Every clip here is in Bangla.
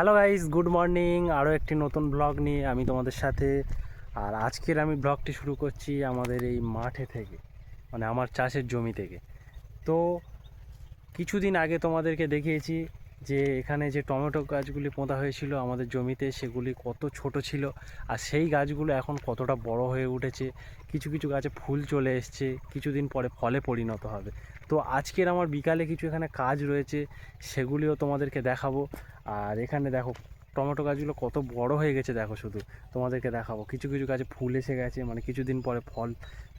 Hello guys, good morning. আরও একটি নতুন ব্লগ নিয়ে আমি তোমাদের সাথে। আর আজকের আমি ব্লগটি শুরু করছি আমাদের এই মাঠে থেকে, মানে আমার চাষের জমি থেকে। তো কিছুদিন আগে তোমাদেরকে দেখিয়েছি যে এখানে যে টমেটো গাছগুলি পোঁতা হয়েছিল আমাদের জমিতে, সেগুলি কত ছোট ছিল, আর সেই গাছগুলো এখন কতটা বড় হয়ে উঠেছে। কিছু কিছু গাছে ফুল চলে এসছে, কিছুদিন পরে ফলে পরিণত হবে। তো আজকের আমার বিকালে কিছু এখানে কাজ রয়েছে, সেগুলিও তোমাদেরকে দেখাবো। আর এখানে দেখো টমেটো গাছগুলো কত বড় হয়ে গেছে, দেখো শুধু তোমাদেরকে দেখাবো। কিছু কিছু গাছে ফুল এসে গেছে, মানে কিছুদিন পরে ফল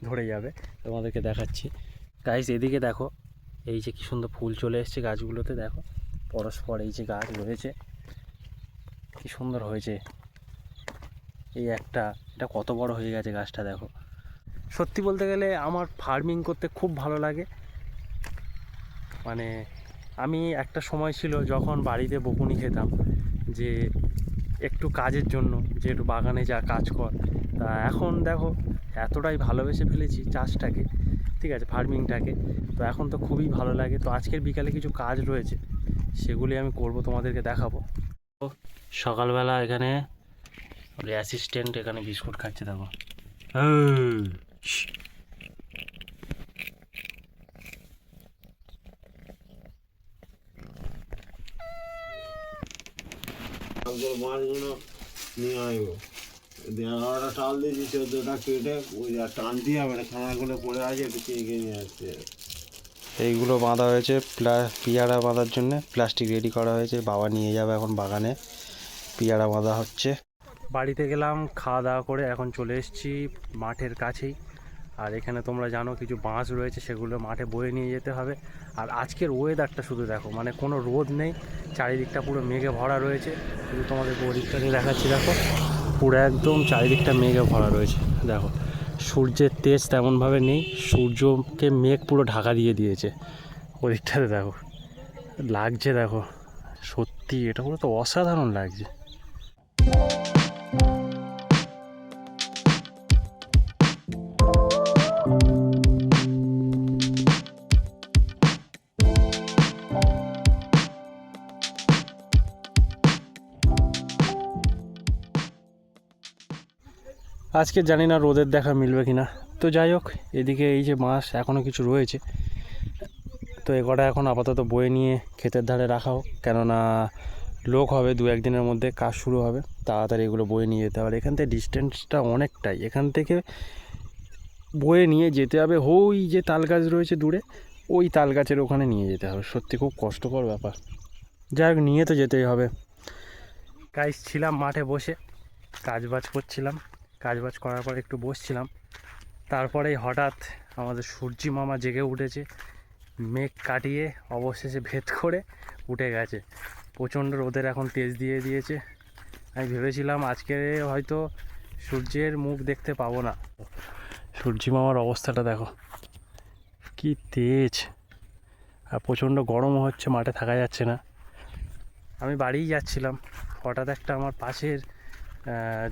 ধরে যাবে, তোমাদেরকে দেখাচ্ছি। গাইস এদিকে দেখো, এই যে কি সুন্দর ফুল চলে এসছে গাছগুলোতে, দেখো পরস্পর এই যে গাছ রয়েছে কি সুন্দর হয়েছে। এই একটা, এটা কত বড় হয়ে গেছে গাছটা, দেখো। সত্যি বলতে গেলে আমার ফার্মিং করতে খুব ভালো লাগে। মানে আমি একটা সময় ছিল যখন বাড়িতে বকুনি খেতাম যে একটু কাজের জন্য, যে একটু বাগানে যা কাজ কর। তা এখন দেখো এতটাই ভালোবেসে ফেলেছি চাষটাকে, ঠিক আছে, ফার্মিংটাকে। তো এখন তো খুবই ভালো লাগে। তো আজকের বিকালে কিছু কাজ রয়েছে, সেগুলি আমি করব, তোমাদেরকে দেখাবো। সকালবেলা এখানে অ্যাসিস্ট্যান্ট এখানে বিস্কুট খাচ্ছে, দেখো। মাছগুলো নিয়ে আসবো। 11টা টাল দিয়েছি, 14টা কেটে ওই আর টানতে হবে না, খানাগুলো পড়ে আছে, একটু চেয়ে নিয়ে আসতে হবে। এইগুলো বাঁধা হয়েছে পিয়ারা বাঁধার জন্য, প্লাস্টিক রেডি করা হয়েছে। বাবা নিয়ে যাবে এখন বাগানে, পিয়ারা বাঁধা হচ্ছে। বাড়িতে গেলাম, খাওয়া দাওয়া করে এখন চলে এসেছি মাঠের কাছেই। আর এখানে তোমরা জানো কিছু বাঁশ রয়েছে, সেগুলো মাঠে বয়ে নিয়ে যেতে হবে। আর আজকের ওয়েদারটা শুধু দেখো, মানে কোনো রোদ নেই, চারিদিকটা পুরো মেঘে ভরা রয়েছে। শুধু তোমাদের ওদিকটাকে দেখাচ্ছি, দেখো পুরো একদম চারিদিকটা মেঘে ভরা রয়েছে। দেখো সূর্যের তেজ তেমনভাবে নেই, সূর্যকে মেঘ পুরো ঢাকা দিয়ে দিয়েছে। ওদিকটাতে দেখো লাগছে, দেখো সত্যি এটা পুরো তো অসাধারণ লাগছে। আজকে জানি না রোদের দেখা মিলবে কি না। তো যাই হোক, এদিকে এই যে মাছ এখনও কিছু রয়েছে, তো এ কটা এখন আপাতত বয়ে নিয়ে ক্ষেতের ধারে রাখাও, কেননা লোক হবে 2-1 দিনের মধ্যে, কাজ শুরু হবে, তাড়াতাড়ি এগুলো বয়ে নিয়ে যেতে হবে। এখান থেকে ডিস্টেন্সটা অনেকটাই, এখান থেকে বয়ে নিয়ে যেতে হবে ওই যে তাল গাছ রয়েছে দূরে, ওই তাল গাছের ওখানে নিয়ে যেতে হবে। সত্যি খুব কষ্টকর ব্যাপার। যাই হোক, নিয়ে তো যেতেই হবে। গাইস ছিলাম মাঠে বসে, কাজবাজ করছিলাম, কাজবাজ করার পর একটু বসছিলাম, তারপরেই হঠাৎ আমাদের সূর্যি মামা জেগে উঠেছে, মেঘ কাটিয়ে অবশেষে ভেদ করে উঠে গেছে। প্রচণ্ড রোদের এখন তেজ দিয়ে দিয়েছে। আমি ভেবেছিলাম আজকে হয়তো সূর্যের মুখ দেখতে পাবো না। সূর্যি মামার অবস্থাটা দেখো কি তেজ, আর প্রচণ্ড গরমও হচ্ছে, মাঠে থাকা যাচ্ছে না। আমি বাড়িই যাচ্ছিলাম, হঠাৎ একটা আমার পাশের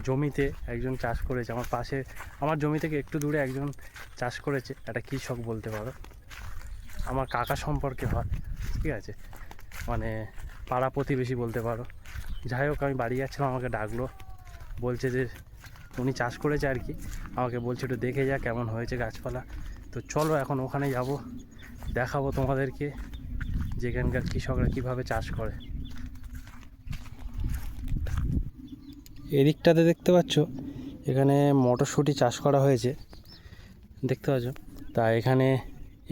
জমিতে একজন চাষ করেছে, আমার জমি থেকে একটু দূরে একজন চাষ করেছে, একটা কৃষক বলতে পারো, আমার কাকা সম্পর্কে হয়, ঠিক আছে, মানে পাড়া প্রতিবেশী বলতে পারো। যাই হোক, আমি বাড়ি যাচ্ছিলাম, আমাকে ডাকলো, বলছে যে উনি চাষ করেছে আর কি, আমাকে বলছে একটু দেখে যা কেমন হয়েছে গাছপালা। তো চলো এখন ওখানে যাব, দেখাবো তোমাদেরকে যেখানকার কৃষকরা কীভাবে চাষ করে। এদিকটাতে দেখতে পাচ্ছ এখানে মটরশুঁটি চাষ করা হয়েছে, দেখতে পাচ্ছ। তা এখানে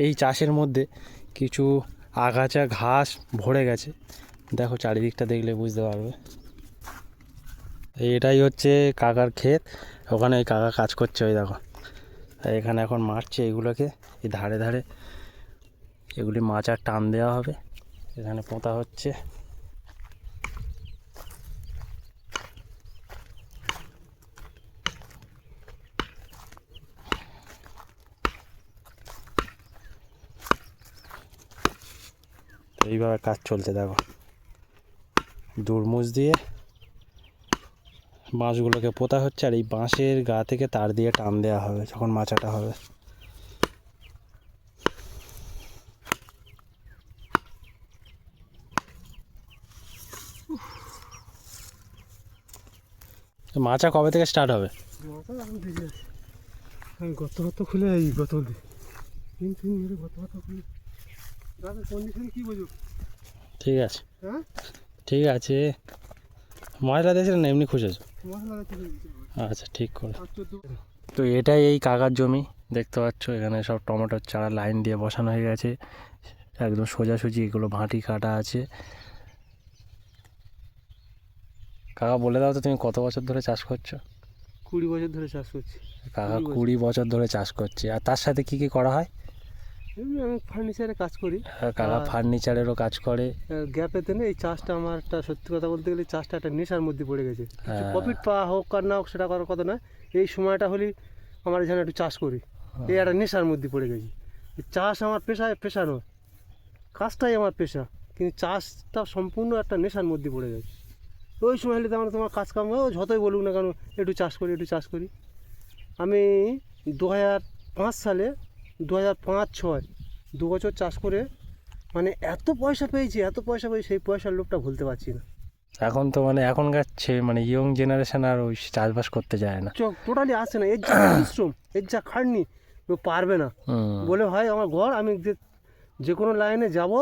এই চাষের মধ্যে কিছু আগাছা ঘাস ভরে গেছে, দেখো চারিদিকটা দেখলে বুঝতে পারবে। এটাই হচ্ছে কাকার ক্ষেত, ওখানে ওই কাকা কাজ করছে, ওই দেখো। এখানে এখন মারছে এগুলোকে, এই ধারে ধারে এগুলি মাচার টান দেওয়া হবে, এখানে পোঁতা হচ্ছে। এইভাবে কাজ চলছে, দেখো দুরমুজ দিয়ে বাঁশগুলোকে পোঁতা হচ্ছে, আর এই বাঁশের গা থেকে তার দিয়ে টান দেওয়া হবে যখন মাচাটা হবে। তো মাচা কবে থেকে স্টার্ট হবে? মাথা এখন দেখে আছে, আমি গত খুলে এই গত দিন 3 মেরে গত খুলে গাছের কন্ডিশন কী বুঝুক। ঠিক আছে, হ্যাঁ ঠিক আছে। মশলা দিয়েছিলেন না এমনি খুঁজেছো? মশলা দিতে আচ্ছা ঠিক করে। আর 14 তো এটাই এই কাকার জমি, দেখতে পাচ্ছ এখানে সব টমেটোর চারা লাইন দিয়ে বসানো হয়ে গেছে, একদম সোজাসুজি। এগুলো ভাঁটি কাটা আছে। কাকা বলে দাও তো তুমি কত বছর ধরে চাষ করছো? 20 বছর ধরে চাষ করছি। কাকা 20 20 বছর ধরে চাষ করছে। আর তার সাথে কি কি করা হয়? এমনি আমি ফার্নিচারে কাজ করি। কাকা আর- ফার্নিচারেরও কাজ করে। গ্যাপেতে না এই চাষটা আমার একটা সত্যি কথা বলতে গেলে চাষটা একটা নেশার মধ্যে পড়ে গেছে। হ্যাঁ। প্রফিট পাওয়া হোক আর না হোক সেটা করার কথা নয়, এই সময়টা হলেই আমার এখানে একটু চাষ করি। এই একটা নেশার মধ্যে পড়ে গেছি। এই চাষ আমার পেশা নয়, কাজটাই আমার পেশা, কিন্তু চাষটা সম্পূর্ণ একটা নেশার মধ্যে পড়ে গেছে। ওই সময় হলে তোমার কাজ কাম যতই বলুক না কেন একটু চাষ করি। আমি 2005 সালে 2005-06 2 বছর চাষ করে মানে এত পয়সা পেয়েছি সেই পয়সার লোভটা ভুলতে পারছি না। এখন তো মানে এখনকার মানে ইয়ং জেনারেশন আর ওই চাষবাস করতে যায় না। টোটালি আসছে না, এর যা পরিশ্রম, এর যা খাটনি, ও পারবে না বলে ভাই আমার ঘর, আমি যে কোনো লাইনে যাব,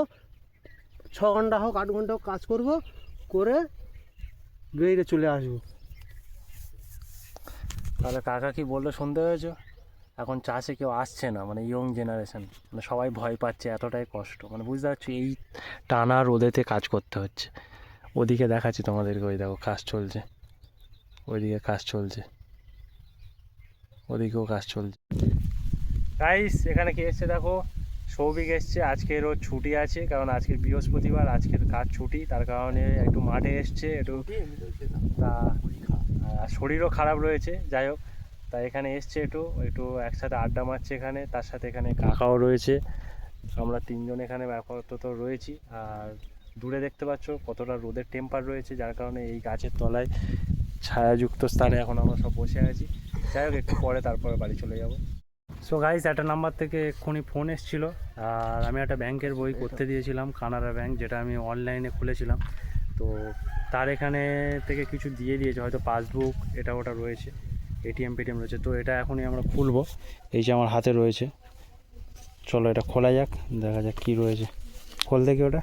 6 ঘন্টা হোক 8 ঘন্টা হোক কাজ করব, করে বেরিয়ে চলে আসবো। তাহলে কাকা কি বললো শুনতে পেয়েছো? এখন চাষে কেউ আসছে না, মানে ইয়ং জেনারেশন, মানে সবাই ভয় পাচ্ছে, এতটাই কষ্ট। মানে বুঝতে পারছো এই টানা রোদেতে কাজ করতে হচ্ছে। ওদিকে দেখাচ্ছি তোমাদেরকে, ওই দেখো কাজ চলছে, ওইদিকে কাজ চলছে, ওদিকেও কাজ চলছে। গাইস এখানে কে এসছে দেখো, সৌভিক এসছে। আজকের ওর ছুটি আছে, কারণ আজকের বৃহস্পতিবার, আজকের কাজ ছুটি, তার কারণে একটু মাঠে এসছে একটু। তা আর শরীরও খারাপ রয়েছে, যাই হোক, তা এখানে এসছে একটু একসাথে আড্ডা মারছে এখানে। তার সাথে এখানে কাকাও রয়েছে, আমরা 3 জন এখানে আপাতত রয়েছি। আর দূরে দেখতে পাচ্ছ কতটা রোদের টেম্পার রয়েছে, যার কারণে এই গাছের তলায় ছায়াযুক্ত স্থানে এখন আমরা সব বসে আছি। যাই হোক, একটু পরে তারপরে বাড়ি চলে যাব। সো গাইস, একটা নাম্বার থেকে এক্ষুনি ফোন এসেছিলো, আর আমি একটা ব্যাংকের বই করতে দিয়েছিলাম, কানাড়া ব্যাংক, যেটা আমি অনলাইনে খুলেছিলাম। তো তার এখানে থেকে কিছু দিয়ে দিয়েছে, হয়তো পাসবুক এটা ওটা রয়েছে, এটিএম পেটিএম রয়েছে। তো এটা এখনই আমরা খুলবো, এই যে আমার হাতে রয়েছে। চলো এটা খোলা যাক, দেখা যাক কী রয়েছে। খোল দেখি ওটা।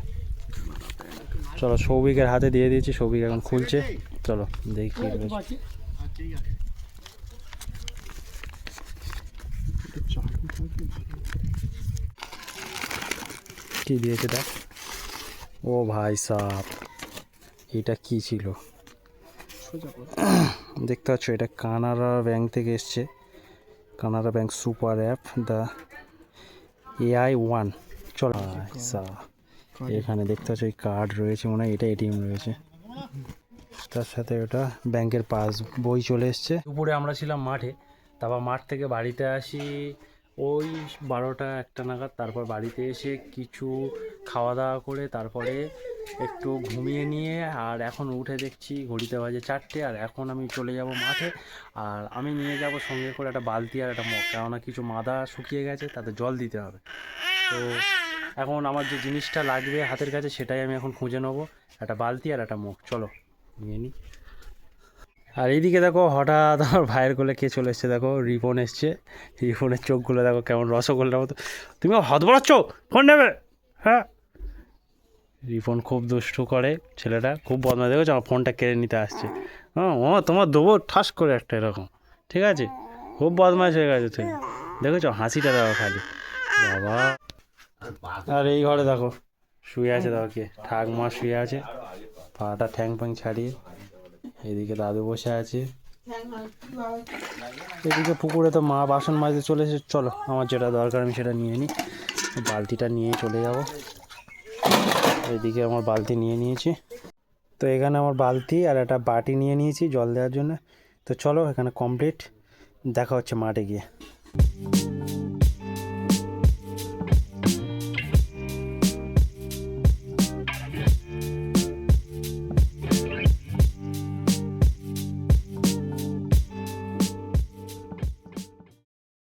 চলো, সৌভিকের হাতে দিয়ে দিয়েছি, সৌভিক এখন খুলছে। চলো দেখি কী রয়েছে। কি দিয়েছে দেখ। ও ভাই সাহ, এটা কি ছিল দেখতে পাচ্ছ? এটা কানাড়া ব্যাংক থেকে এসছে, Canara bank super app the AI1। চলো এখানে দেখতে পাচ্ছ এই কার্ড রয়েছে, মনে হয় এটা এটিএম রয়েছে, তার সাথে ওটা ব্যাংকের পাস বই চলে এসছে। দুপুরে আমরা ছিলাম মাঠে, তারপর মাঠ থেকে বাড়িতে আসি ওই 12টা-1টা নাগাদ। তারপর বাড়িতে এসে কিছু খাওয়া দাওয়া করে তারপরে একটু ঘুমিয়ে নিয়ে, আর এখন উঠে দেখছি ঘড়িতে বাজে 4টে। আর এখন আমি চলে যাব মাঠে, আর আমি নিয়ে যাব সঙ্গে করে একটা বালতি আর একটা মগ, কেননা কিছু মাদা শুকিয়ে গেছে, তাতে জল দিতে হবে। তো এখন আমার যে জিনিসটা লাগবে হাতের কাছে, সেটাই আমি এখন খুঁজে নেবো, একটা বালতি আর একটা মগ। চলো নিয়ে নিই। আর এইদিকে দেখো হঠাৎ আমার ভাইয়ের কোলে কে চলে এসছে, দেখো রিপন এসছে। রিপনের চোখগুলো দেখো কেমন রসগোল্লার মতো। তুমি হাত বাড়াচ্ছ, ফোন নেবে? হ্যাঁ, রিপন খুব দুষ্টু করে, ছেলেটা খুব বদমাশ। দেখেছো আমার ফোনটা কেড়ে নিতে আসছে। হ্যাঁ, ও তোমার দেবো ঠাস করে একটা এরকম, ঠিক আছে? খুব বদমাশ হয়ে গেছে তুমি, দেখেছো হাসিটা দেখো খালি, বাবা। আর এই ঘরে দেখো শুয়ে আছে, দেখো কে, ঠাকমা শুয়ে আছে, পাটা ঠ্যাং ফ্যাং ছাড়িয়ে। এদিকে দাদু বসে আছে, এদিকে পুকুরে তো মা বাসন মাজতে চলে এসেছে। চলো আমার যেটা দরকার আমি সেটা নিয়ে নিই, বালতিটা নিয়ে চলে যাব। এদিকে আমার বালতি নিয়ে নিয়েছি, তো এখানে আমার বালতি আর একটা বাটি নিয়ে নিয়েছি জল দেওয়ার জন্য। তো চলো এখানে কমপ্লিট, দেখা হচ্ছে মাঠে গিয়ে।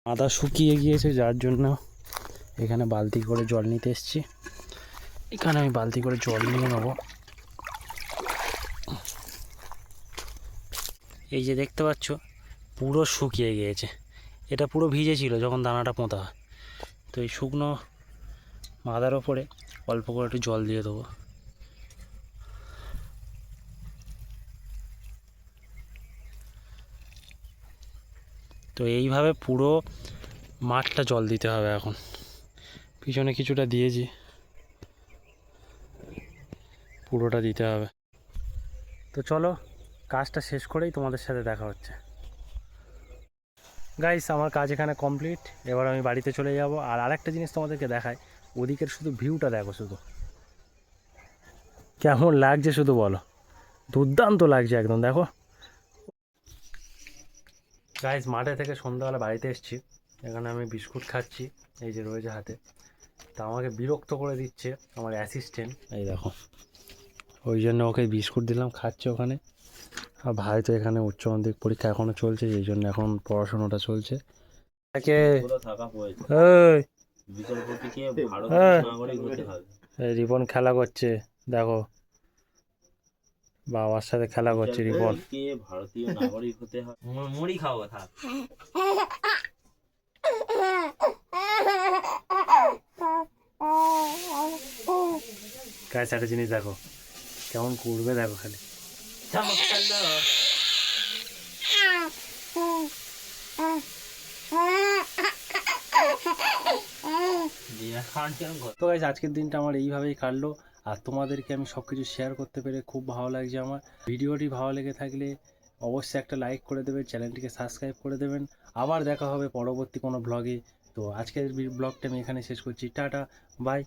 মাথা শুকিয়ে গিয়েছে, যার জন্য এখানে বালতি করে জল নিতে এসেছি। এখানে আমি বালতি করে জল নিয়ে নেবো। এই যে দেখতে পাচ্ছ পুরো শুকিয়ে গিয়েছে। এটা পুরো ভিজে ছিল যখন দানাটা পোঁতা হয়। তো এই শুকনো মাদার ওপরে অল্প করে একটু জল দিয়ে দেবো। তো এইভাবে পুরো মাঠটা জল দিতে হবে। এখন পিছনে কিছুটা দিয়েছি, পুরোটা দিতে হবে। তো চলো কাজটা শেষ করেই তোমাদের সাথে দেখা হচ্ছে। গাইস আমার কাজ এখানে কমপ্লিট, এবার আমি বাড়িতে চলে যাব। আর আরেকটা জিনিস তোমাদেরকে দেখাই, ওদিকের শুধু ভিউটা দেখো, শুধু কেমন লাগছে শুধু বলো, দুর্দান্ত লাগছে একদম। দেখো গাইস মাঠে থেকে সন্ধ্যাবেলা বাড়িতে এসেছি, এখানে আমি বিস্কুট খাচ্ছি, এই যে রয়েছে হাতে। তা আমাকে বিরক্ত করে দিচ্ছে আমার অ্যাসিস্ট্যান্ট, এই দেখো, ওই জন্য ওকে বিস্কুট দিলাম, খাচ্ছে ওখানে। আর ভাই তো এখানে উচ্চ মাধ্যমিক পরীক্ষা এখনো চলছে, এই জন্য এখন পড়াশোনাটা চলছে। রিপন খেলা করছে, দেখো বাবার সাথে খেলা করছে রিপন। ভারতীয় নাগরিক হতে হয়, মুড়ি খাবো থাক। গাছ একটা জিনিস দেখো কেমন করবে, দেখো খালি তো গাইস আজকের দিনটা আমার এইভাবেই কাটলো। আর তোমাদেরকে আমি সব কিছু শেয়ার করতে পেরে খুব ভালো লাগছে আমার। ভিডিওটি ভালো লেগে থাকলে অবশ্যই একটা লাইক করে দেবেন, চ্যানেলটিকে সাবস্ক্রাইব করে দেবেন। আবার দেখা হবে পরবর্তী কোনো ব্লগে। তো আজকের ব্লগটা আমি এখানে শেষ করছি, টাটা বাই।